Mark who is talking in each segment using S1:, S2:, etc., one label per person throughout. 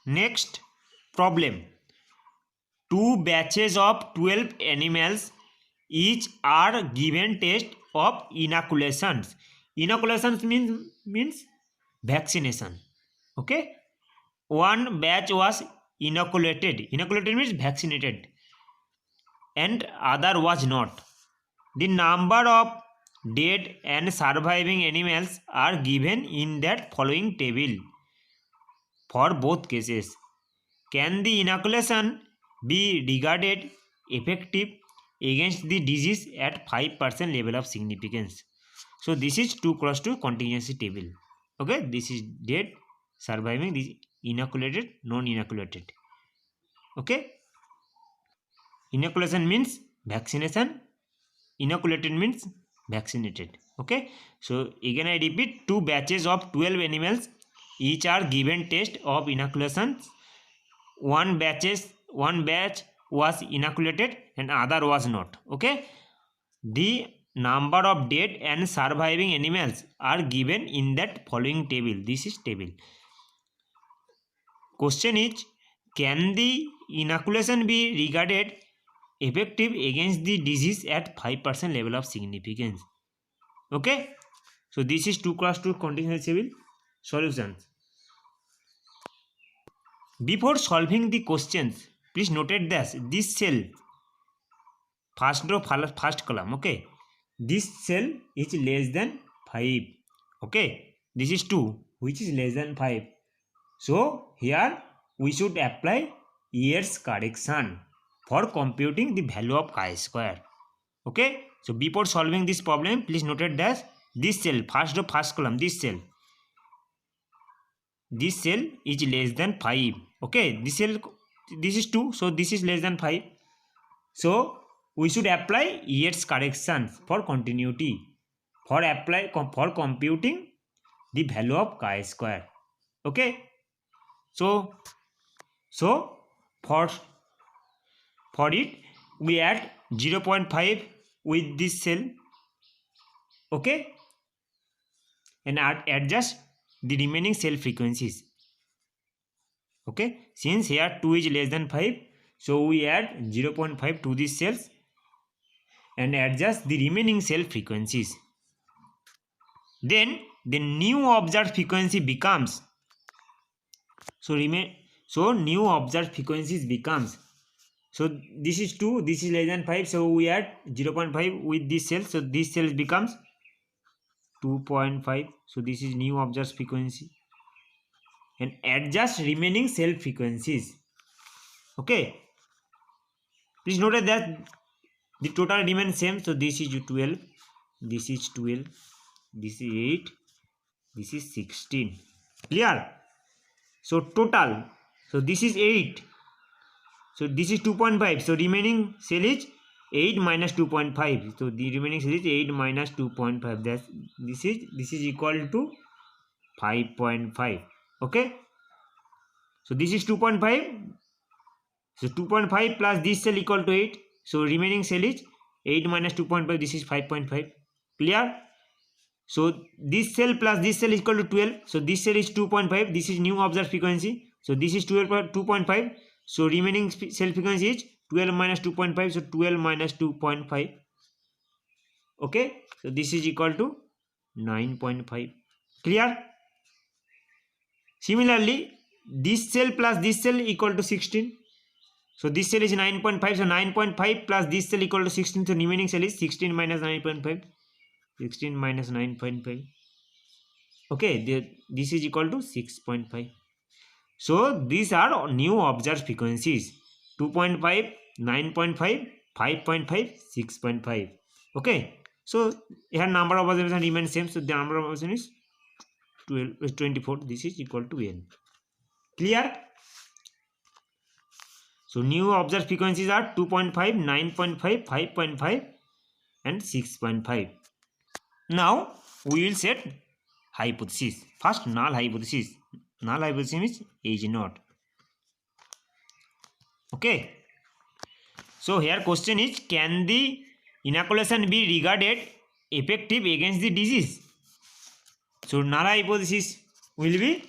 S1: Next problem. Two batches of 12 animals each are given test of inoculations. Inoculations means vaccination. Okay. One batch was inoculated. Inoculated means vaccinated, and other was not. The number of dead and surviving animals are given in that following table for both cases. Can the inoculation be regarded effective against the disease at 5% level of significance? So this is 2x2 contingency table. Okay, this is dead, surviving, this inoculated, non-inoculated. Okay, inoculation means vaccination, inoculated means vaccinated. Okay, so again I repeat, two batches of 12 animals each are given test of inoculation. One batch was inoculated and other was not. Okay, the number of dead and surviving animals are given in that following table. This is table. Question is, can the inoculation be regarded effective against the disease at 5% level of significance? Okay, so this is 2x2 contingency table solutions. Before solving the questions, please notate this cell, first row, first column. Okay, this cell is less than 5. Okay, this is 2, which is less than 5. So here we should apply years correction for computing the value of chi-square. Okay, so before solving this problem, please notate that this cell, first row, first column, this cell is less than 5. Okay, this is 2, so this is less than 5. So we should apply years correction for continuity for computing the value of chi-square. Okay, so for it we add 0.5 with this cell. Okay, and adjust the remaining cell frequencies. Okay, since here 2 is less than 5, so we add 0.5 to these cells and adjust the remaining cell frequencies. Then the new observed frequency becomes, so new observed frequencies becomes, so this is 2, this is less than 5, so we add 0.5 with this cell, so this cell becomes 2.5, so this is new observed frequency, and adjust remaining cell frequencies. Okay, please note that the total remains same, so this is 12, this is 12, this is 8, this is 16. Clear? So total, so this is 8, so this is 2.5, so remaining cell is 8 minus 2.5, so the remaining cell is 8 minus 2.5, that this is equal to 5.5. Okay, so this is 2.5, so 2.5 plus this cell equal to 8, so remaining cell is 8 minus 2.5, this is 5.5. Clear? So this cell plus this cell is equal to 12, so this cell is 2.5, this is new observed frequency, so this is 2.5, so remaining cell frequency is 12 minus 2.5, so 12 minus 2.5. Okay, so this is equal to 9.5. Clear? Similarly, this cell plus this cell equal to 16, so this cell is 9.5, so 9.5 plus this cell equal to 16, so remaining cell is 16 minus 9.5, 16 minus 9.5. Okay, this is equal to 6.5. So these are new observed frequencies: 2.5, 9.5, 5.5, 6.5. Okay, so here number of observations remains same, so the number of observations is 24. This is equal to n. Clear? So new observed frequencies are 2.5, 9.5, 5.5 and 6.5. Now we will set hypothesis. First, null hypothesis. Null hypothesis means age naught. Okay. So here question is, can the inoculation be regarded effective against the disease? So null hypothesis will be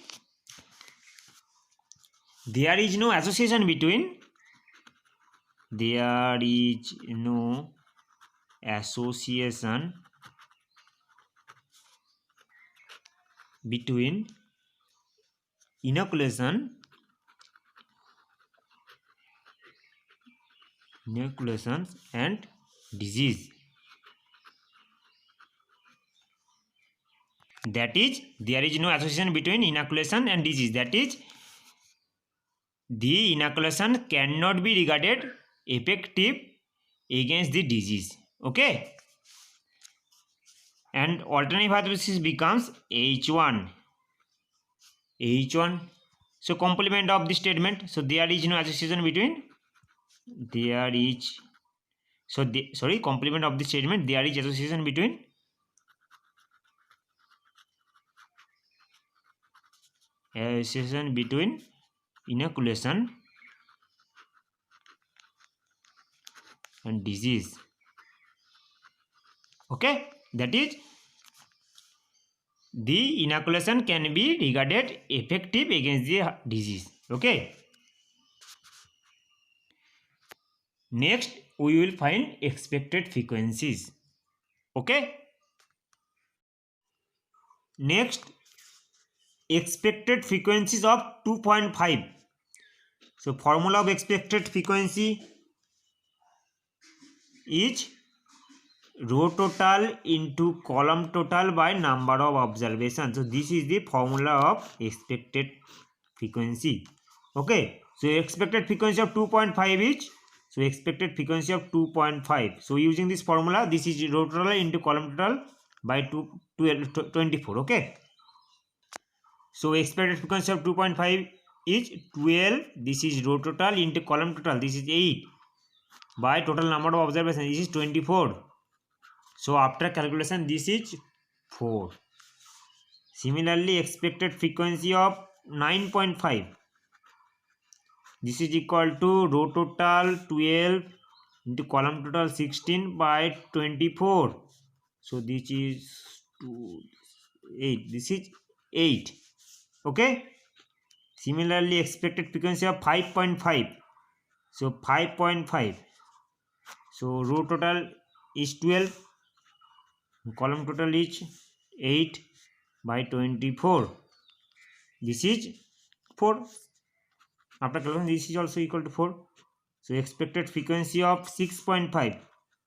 S1: there is no association between inoculation and disease. That is, there is no association between inoculation and disease. That is, the inoculation cannot be regarded effective against the disease. Okay. And alternative hypothesis becomes H1. So complement of the statement. So there is no association between. Complement of the statement. There is association between inoculation and disease. Okay, that is, the inoculation can be regarded effective against the disease. Okay. Next, we will find expected frequencies. Okay. Next, expected frequencies of 2.5. So formula of expected frequency is row total into column total by number of observations. So this is the formula of expected frequency. Okay. So expected frequency of 2.5 is, so expected frequency of 2.5. So using this formula, this is row total into column total by 24. Okay. So expected frequency of 2.5 is 12. This is row total into column total. This is 8 by total number of observations. This is 24. So after calculation, this is 4. Similarly, expected frequency of 9.5. This is equal to row total 12 into column total 16 by 24. So this is 8. This is 8. Okay. Similarly, expected frequency of 5.5. So 5.5. So row total is 12. Column total is 8 by 24. This is 4. After calculation, this is also equal to 4. So expected frequency of 6.5.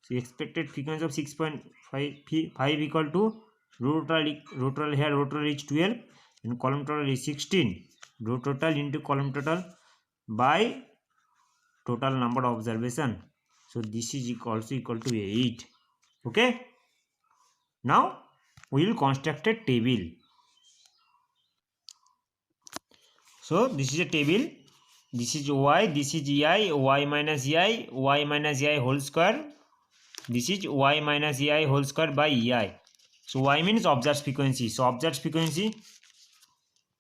S1: So expected frequency of 6.5 equal to row total here, row total is 12 and column total is 16. Row total into column total by total number of observation. So this is also equal to 8. Okay. Now we will construct a table. So this is a table. This is y, this is ei, y minus ei whole square. This is y minus ei whole square by ei. So y means observed frequency. So observed frequency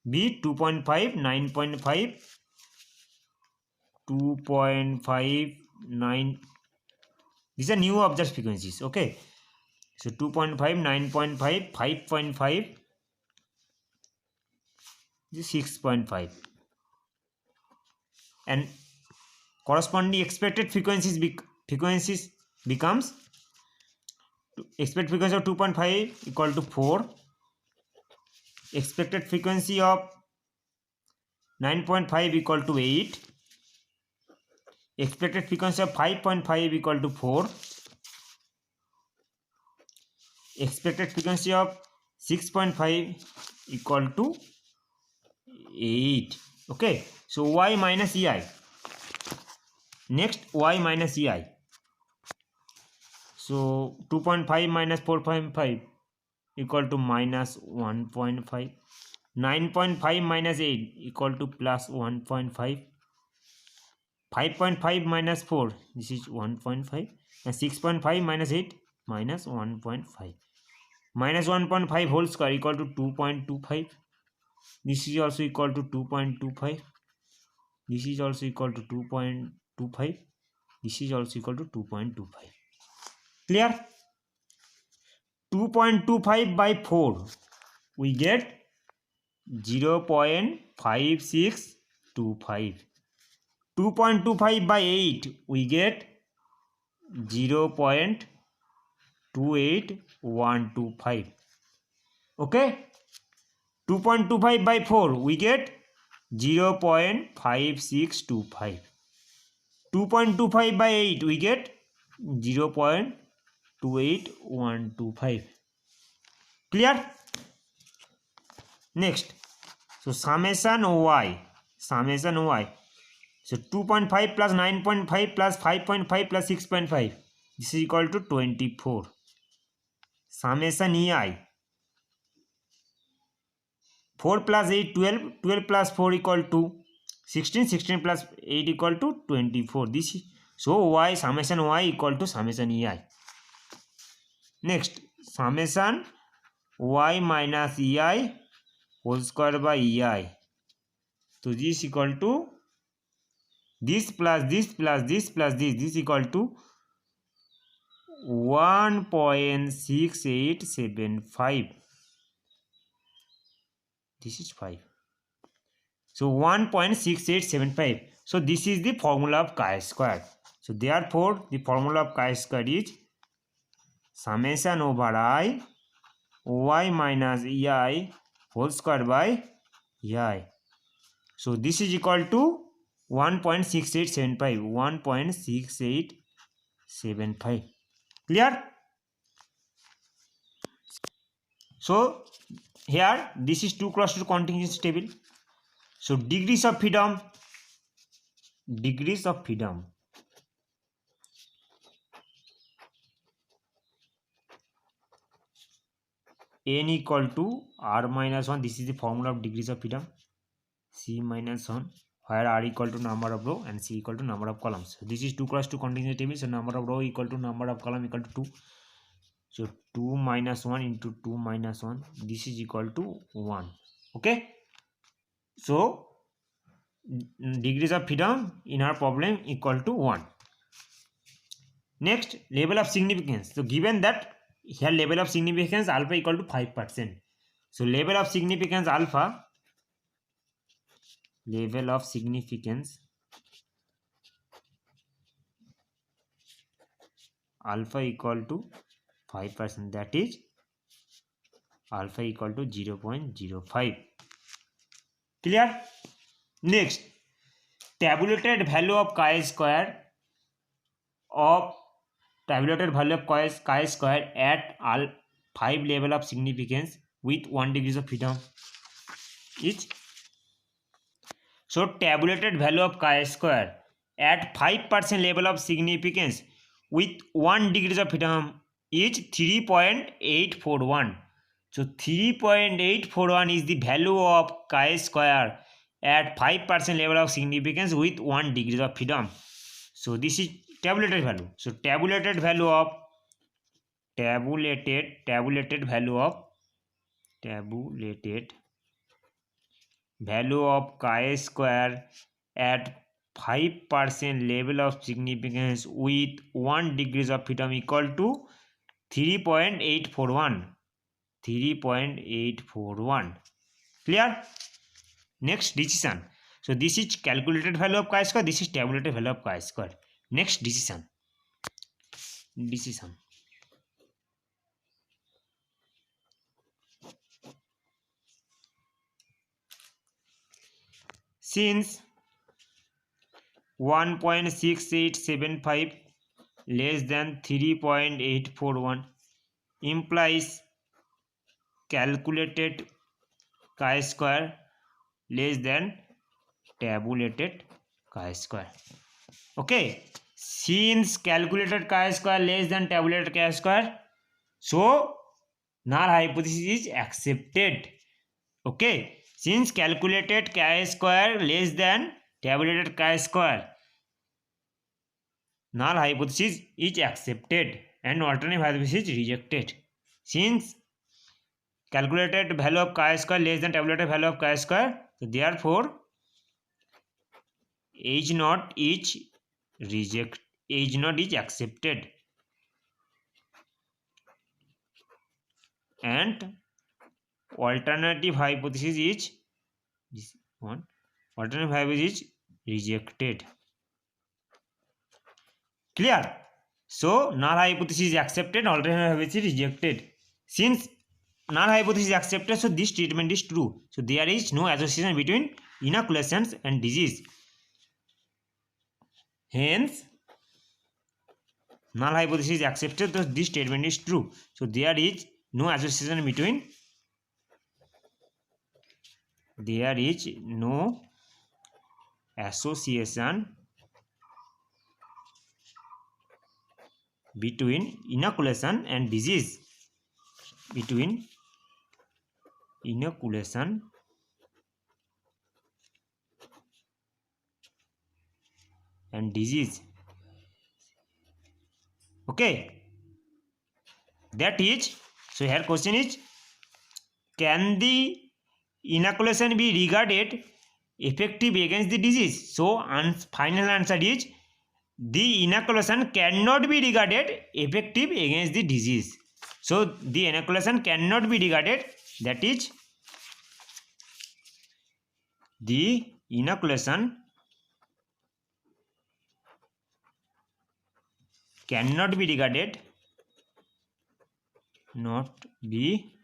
S1: be 2.5, 9.5, 2.5, 9. These are new observed frequencies. Okay. So 2.5, 9.5, 5.5, 6.5. And corresponding expected frequencies becomes expected frequency of 2.5 equal to 4. Expected frequency of 9.5 equal to 8. Expected frequency of 5.5 equal to 4. Expected frequency of 6.5 equal to 8. Okay. So y minus ei. Next, y minus ei. So 2.5 minus 4.5 equal to minus 1.5. 9.5 minus 8 equal to plus 1.5. 5.5 minus 4, this is 1.5. And 6.5 minus 8 minus 1.5. Minus 1.5 whole square equal to 2.25. This is also equal to 2.25. This is also equal to 2.25. This is also equal to 2.25. Clear? 2.25 by 4. We get 0.562. 2.25. 2.25 by 8, we get 0.28125. Okay, 2.25 by 4, we get 0.5625. 2.25 by 8, we get 0.28125. Clear? Next, so summation y. So 2.5 plus 9.5 plus 5.5 plus 6.5. This is equal to 24. Summation ei. 4 plus 8, 12. 12 plus 4 equal to 16. 16 plus 8 equal to 24. This is, so y, summation y equal to summation ei. Next, summation y minus ei whole square by ei. So this equal to this plus this plus this plus this equal to 1.6875. This is 5. So 1.6875. So this is the formula of chi-square. So therefore the formula of chi-square is summation over I y minus ei whole square by ei. So this is equal to 1.6875. 1.6875. Clear? So here this is 2 cross 2 contingency table. So degrees of freedom n equal to r minus 1. This is the formula of degrees of freedom. C minus 1, where r equal to number of row and c equal to number of columns. So this is 2 cross 2 contingency table. So number of row equal to number of column equal to 2. So 2 minus 1 into 2 minus 1. This is equal to 1. Okay. So degrees of freedom in our problem equal to 1. Next, level of significance. So given that here level of significance alpha equal to 5%. So level of significance alpha equal to 5%, that is alpha equal to 0.05. Clear? Next, tabulated value of chi-square at all 5 level of significance with 1 degrees of freedom is. So tabulated value of chi-square at 5% level of significance with 1 degrees of freedom is 3.841. So 3.841 is the value of chi-square at 5% level of significance with 1 degree of freedom. So this is tabulated value. So tabulated value of chi-square at 5% level of significance with 1 degrees of freedom equal to 3.841. Clear? Next, decision. So this is calculated value of chi-square, this is tabulated value of chi-square. Next, decision. Since 1.6875 less than 3.841 implies calculated chi-square less than tabulated chi-square. Okay, since calculated chi-square less than tabulated chi-square, so null hypothesis is accepted. Okay, since calculated chi-square less than tabulated chi-square, null hypothesis is accepted and alternative hypothesis is rejected. Since calculated value of chi-square less than tabulated value of chi-square, so therefore H naught is accepted and alternative hypothesis is this one. alternate hypothesis is rejected. Clear? So null hypothesis is accepted, alternate hypothesis is rejected. Since null hypothesis is accepted, so this statement is true. So there is no association between inoculations and disease. Hence, null hypothesis is accepted, so this statement is true. So there is no association between inoculation and disease. Between inoculation and disease. Okay, that is, so here question is, can the inoculation be regarded effective against the disease? So final answer is, the inoculation cannot be regarded effective against the disease. So the inoculation cannot be regarded, that is, the inoculation cannot be regarded, not be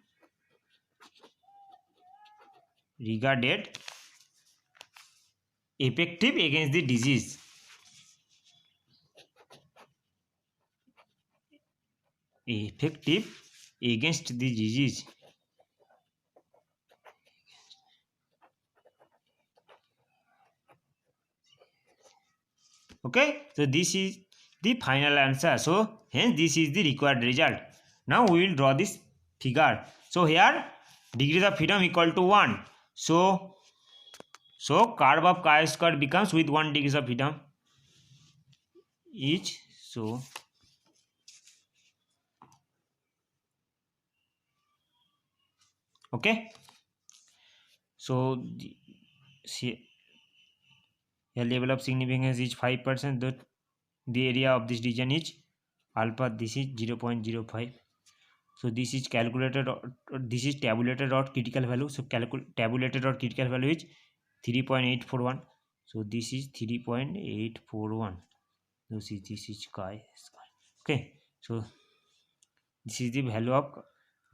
S1: regarded effective against the disease. Effective against the disease. Okay, so this is the final answer. So hence this is the required result. Now we will draw this figure. So here degrees of freedom equal to 1. So curve of chi-square becomes with 1 degrees of freedom each. So okay, so see, the level of significance is 5%. The area of this region is alpha. This is 0.05. So this is calculated, or this is tabulated or critical value. So tabulated or critical value is 3.841. So this is 3.841. This is chi-square. Okay, so this is the value of,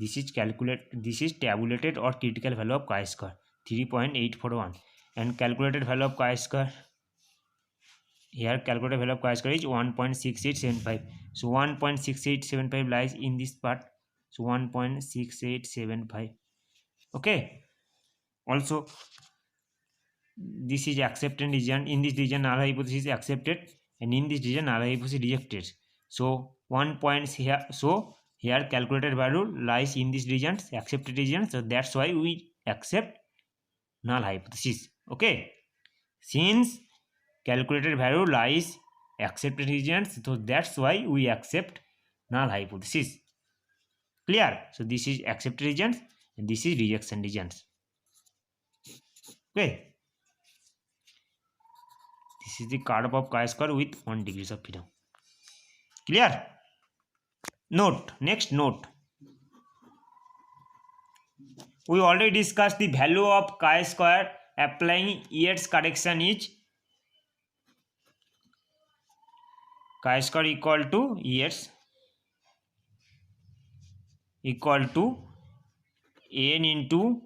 S1: this is tabulated or critical value of chi-square 3.841, and calculated value of chi-square, here calculated value of chi-square is 1.6875. So 1.6875 lies in this part. So 1.6875. okay, also this is accepted region. In this region null hypothesis is accepted, and in this region null hypothesis rejected. So 1 point here, so here calculated value lies in this region, accepted region. So that's why we accept null hypothesis. Okay, since calculated value lies accepted regions, so that's why we accept null hypothesis. Clear? So this is accepted regions and this is rejection regions. Okay, this is the curve of chi-square with 1 degrees of freedom. Clear? Note, next note, we already discussed the value of chi-square applying Yates correction is chi-square equal to Yates equal to n into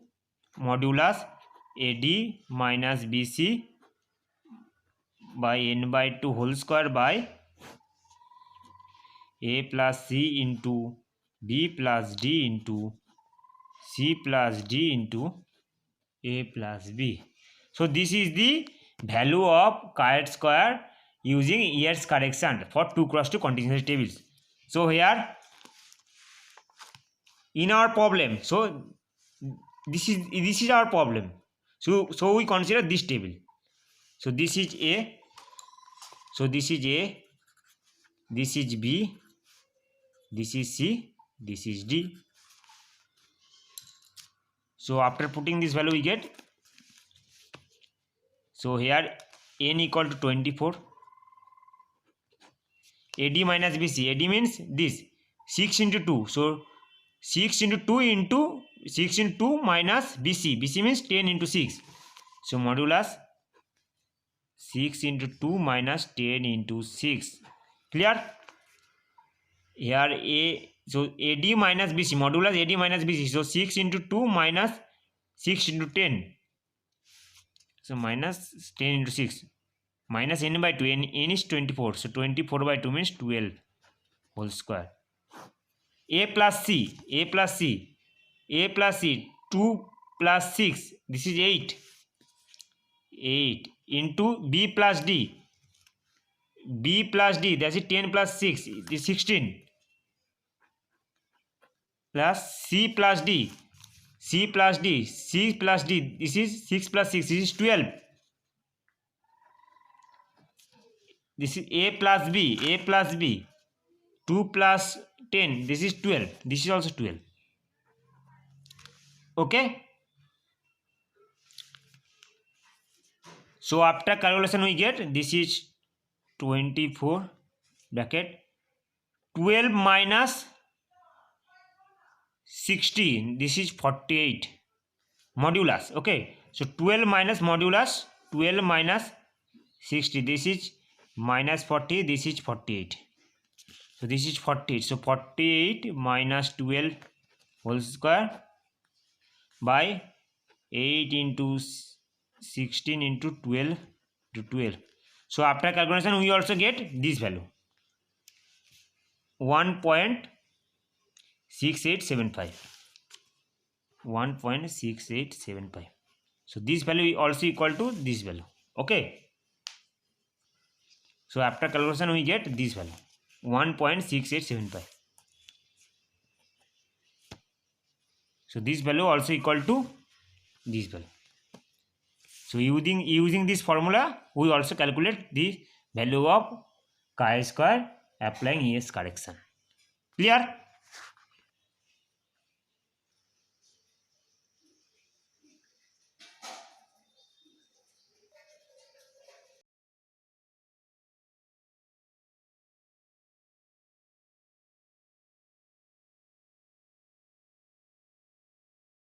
S1: modulus AD minus BC by n by 2 whole square by A plus C into B plus D into C plus D into A plus B. So this is the value of chi-square using Yates correction for 2x2 contingency tables. So here in our problem, so this is our problem. So we consider this table. So this is A, so this is A, this is B, this is C, this is D. So after putting this value we get, so here n equal to 24, AD minus BC, AD means this 6 into 2, so 6 into 2 into 6 into 2 minus BC, BC means 10 into 6, so modulus 6 into 2 minus 10 into 6. Clear? Here A, so AD minus BC, modulus AD minus BC. So 6 into 2 minus 6 into 10. So minus 10 into 6. Minus n by 2. N is 24. So 24 by 2 means 12 whole square. A plus C. A plus C. A plus C. 2 plus 6. This is 8. 8 into B plus D. B plus D. That is 10 plus 6. It is 16. Plus C plus D. C plus D. C plus D. This is 6 plus 6. This is 12. This is A plus B. A plus B. 2 plus 10. This is 12. This is also 12. Okay. So after calculation we get this is 24 bracket 12 minus 16. This is 48 modulus. Okay. So 12 minus modulus 12 minus 60. This is minus 40. This is 48. So this is 48. So 48 minus 12 whole square by 8 into 16 into 12 to 12. So after calculation we also get this value 1.6875. 1.6875. So this value also equal to this value. Okay. So after calculation we get this value 1.6875. So this value also equal to this value. So using this formula we also calculate the value of chi square applying ES correction. Clear?